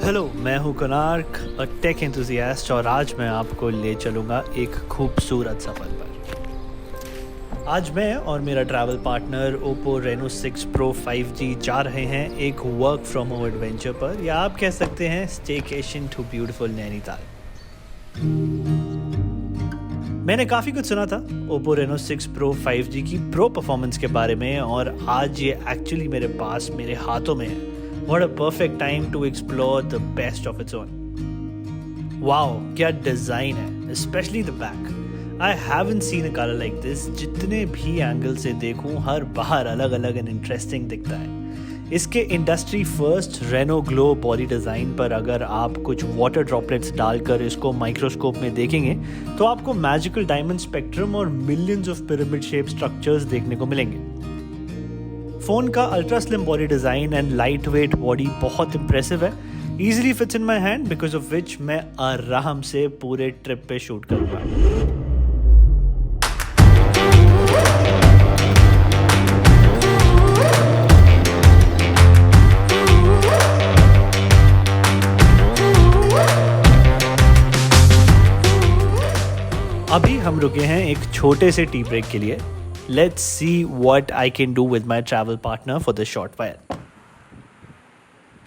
Hello, मैं हूं कोणार्क, अ take enthusiast, और आज मैं आपको ले चलूँगा एक खूबसूरत सफ़र पर। आज मैं और मेरा travel partner Oppo Reno 6 pro 5G जा रहे हैं एक वर्क फ्रॉम होम एडवेंचर पर, या आप कह सकते हैं स्टेकेशन टू ब्यूटीफुल नैनीताल। मैंने काफ़ी कुछ सुना था ओप्पो रेनो 6 प्रो 5G की प्रो परफॉर्मेंस के बारे में, और आज ये एक्चुअली मेरे पास मेरे हाथों में है। What a perfect time to explore the best of its own. Wow, क्या डिज़ाइन है, especially the back. I haven't seen a color like this. जितने भी एंगल से देखूं, हर बाहर अलग अलग एंड इंटरेस्टिंग दिखता है। इसके industry first Reno glow body design पर अगर आप कुछ वाटर ड्रॉपलेट्स डालकर इसको माइक्रोस्कोप में देखेंगे तो आपको मैजिकल डायमंड स्पेक्ट्रम और millions of pyramid shape structures देखने को मिलेंगे। फ़ोन का ultra slim body design and light weight body बहुत इंप्रेसिव है। Easily fits in my hand, because of which मैं आराम से पूरे ट्रिप पे शूट करूँगा। अभी हम रुके हैं एक छोटे से टी ब्रेक के लिए। Let's see what I can do with my travel partner for this short while.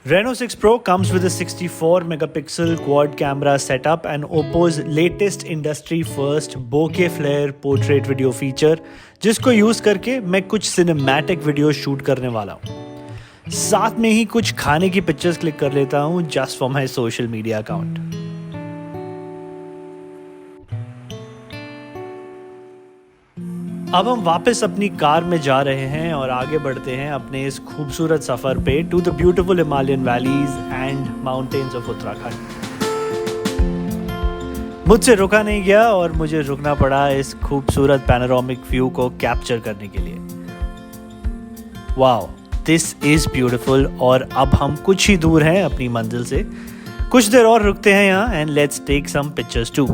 Reno 6 Pro comes with a 64 megapixel quad camera setup and Oppo's latest industry first bokeh flare portrait video feature, जिसको use करके मैं कुछ cinematic video shoot करने वाला हूँ। साथ में ही कुछ खाने की पिक्चर्स क्लिक कर लेता हूँ just for my social media account. अब हम वापस अपनी कार में जा रहे हैं और आगे बढ़ते हैं अपने इस खूबसूरत सफ़र पे to the beautiful Himalayan valleys and mountains of Uttarakhand. मुझसे रुका नहीं गया और मुझे रुकना पड़ा इस खूबसूरत पैनोरामिक व्यू को कैप्चर करने के लिए। Wow, this is beautiful. और अब हम कुछ ही दूर हैं अपनी मंजिल से। कुछ देर और रुकते हैं यहाँ and let's take some pictures too.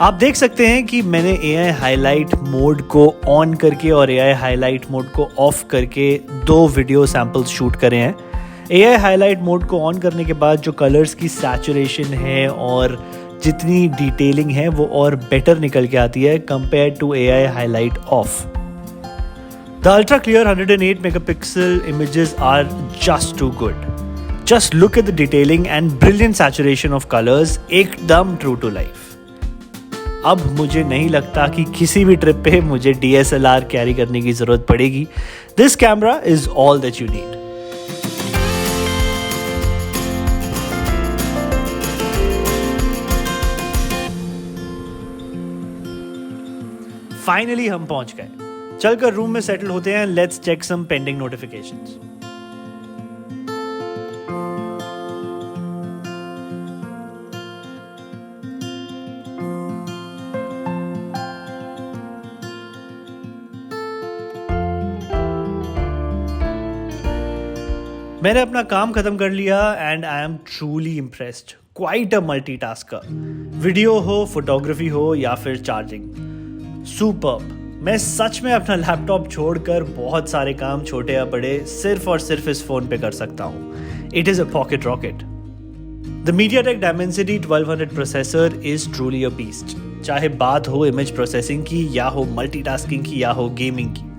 आप देख सकते हैं कि मैंने AI हाईलाइट मोड को ऑन करके और AI हाईलाइट मोड को ऑफ करके दो वीडियो सैंपल्स शूट करे हैं। AI हाईलाइट मोड को ऑन करने के बाद जो कलर्स की सैचुरेशन है और जितनी डिटेलिंग है वो और बेटर निकल के आती है compare to AI highlight off. The ultra clear 108 megapixel images are just too good. Just look at the detailing and brilliant saturation of colours, एकदम ट्रू टू लाइफ। अब मुझे नहीं लगता कि किसी भी ट्रिप पे मुझे DSLR कैरी करने की जरूरत पड़ेगी। This camera is all that you need. Finally हम पहुंच गए। चलकर रूम में सेटल होते हैं। Let's check some pending notifications. मैंने अपना काम खत्म कर लिया and I am truly impressed. Quite a multitasker. Video हो, फोटोग्राफी हो या फिर चार्जिंग, सुपर्ब। मैं सच में अपना लैपटॉप छोड़कर बहुत सारे काम, छोटे या बड़े, सिर्फ और सिर्फ इस फोन पे कर सकता हूँ। It is a pocket rocket. The MediaTek Dimensity 1200 processor is truly a beast. चाहे बात हो इमेज प्रोसेसिंग की, या हो मल्टीटास्किंग की, या हो गेमिंग की।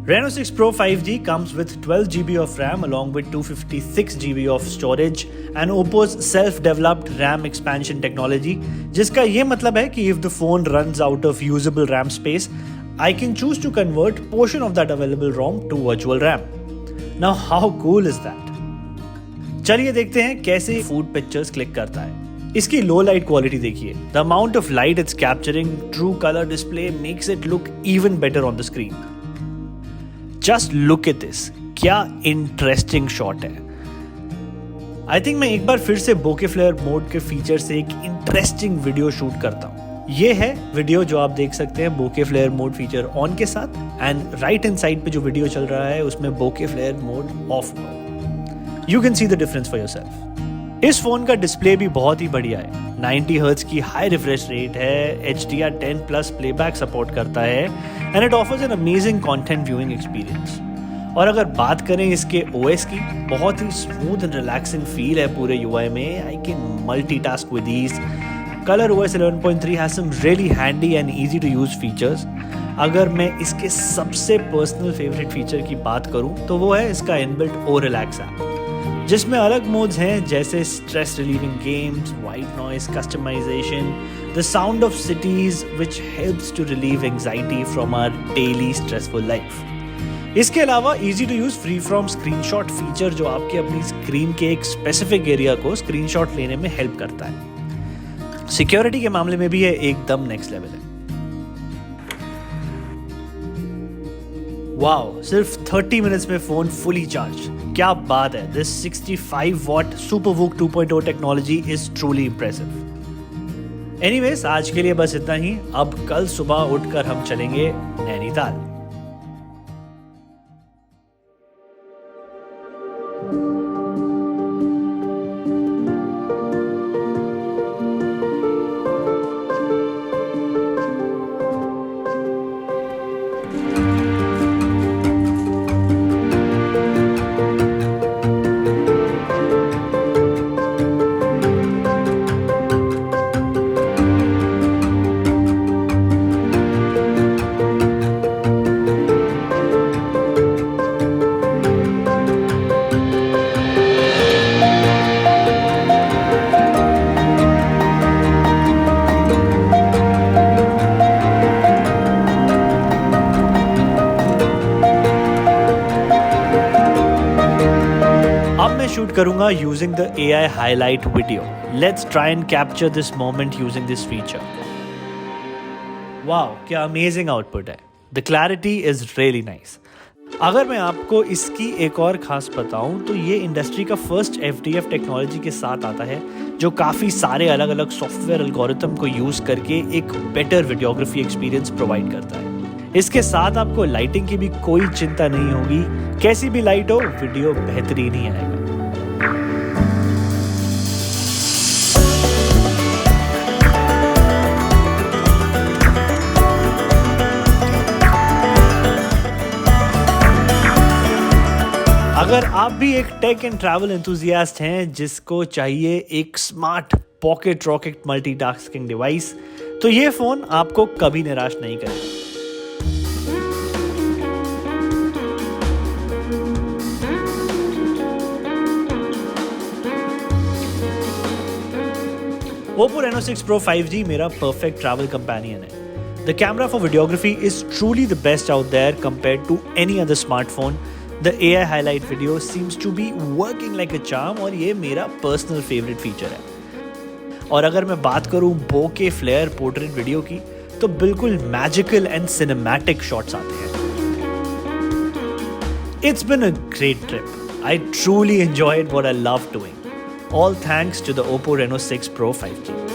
Reno 6 Pro 5G comes with 12 GB of RAM along with 256 GB of storage and Oppo's self-developed RAM expansion technology, जिसका ये मतलब है कि if the phone runs out of usable RAM space, I can choose to convert portion of that available ROM to virtual RAM. Now how cool is that? चलिए देखते हैं कैसे food pictures click करता है। इसकी लो लाइट क्वालिटी देखिए। The amount of light it's capturing, true color display makes it look even better on the screen. Just look at this, क्या interesting shot है। आई थिंक मैं एक बार फिर से बोके फ्लेयर मोड के फीचर से एक इंटरेस्टिंग वीडियो शूट करता हूँ। ये है वीडियो जो आप देख सकते हैं बोके फ्लेयर मोड फीचर ऑन के साथ, एंड राइट हैंड साइड पे जो वीडियो चल रहा है उसमें bokeh flare mode off. You can see the difference for yourself. इस फोन का डिस्प्ले भी बहुत ही बढ़िया है। 90 हर्ट्ज की हाई रिफ्रेश रेट है, HDR10+ प्लेबैक सपोर्ट करता है, and it offers an amazing content viewing experience. और अगर बात करें इसके OS की, बहुत ही स्मूथ एंड रिलैक्सिंग फील है पूरे UI में. I can multitask with ease. ColorOS 11.3 has some really handy and easy to use features. अगर मैं इसके सबसे पर्सनल फेवरेट फीचर की बात करूं तो वो है इसका इनबिल्ट O-Relax ऐप, जिसमें अलग मोड्स हैं जैसे stress relieving games, white noise customisation, the sound of cities which helps to relieve anxiety from our daily stressful life. इसके अलावा easy to use free from screenshot feature जो आपके अपनी screen के एक स्पेसिफिक एरिया को स्क्रीनशॉट लेने में हेल्प करता है. सिक्योरिटी के मामले में भी ये एकदम नेक्स्ट लेवल है. वाओ, सिर्फ 30 मिनट्स में फोन फुली चार्ज. क्या बात है. This 65 what सुपरवूक 2.0 technology is truly impressive. Anyways, आज के लिए बस इतना ही. अब कल सुबह उठकर हम चलेंगे नैनीताल. अब मैं शूट करूंगा using the AI highlight video. Let's try and capture this moment using this feature. Wow, क्या अमेजिंग आउटपुट है. The clarity is really nice. अगर मैं आपको इसकी एक और खास बताऊं तो ये इंडस्ट्री का फर्स्ट FDF टेक्नोलॉजी के साथ आता है, जो काफ़ी सारे अलग अलग सॉफ्टवेयर एल्गोरिथम को यूज़ करके एक बेटर वीडियोग्राफी एक्सपीरियंस प्रोवाइड करता है. इसके साथ आपको लाइटिंग की भी कोई चिंता नहीं होगी. कैसी भी लाइट हो, वीडियो बेहतरीन ही आएगा. अगर आप भी एक टेक एंड ट्रैवल एंथुजियास्ट हैं जिसको चाहिए एक smart pocket rocket multitasking device, तो ये फोन आपको कभी निराश नहीं करेगा. Oppo Reno 6 Pro 5G मेरा perfect travel companion है. The camera for videography is truly the best out there compared to any other smartphone. The AI highlight video seems to be working like a charm और ये मेरा personal favorite feature है. और अगर मैं बात करूँ bokeh flare portrait video की, तो बिल्कुल magical and cinematic shots आते हैं. It's been a great trip. I truly enjoyed what I love doing. All thanks to the Oppo Reno 6 Pro 5G.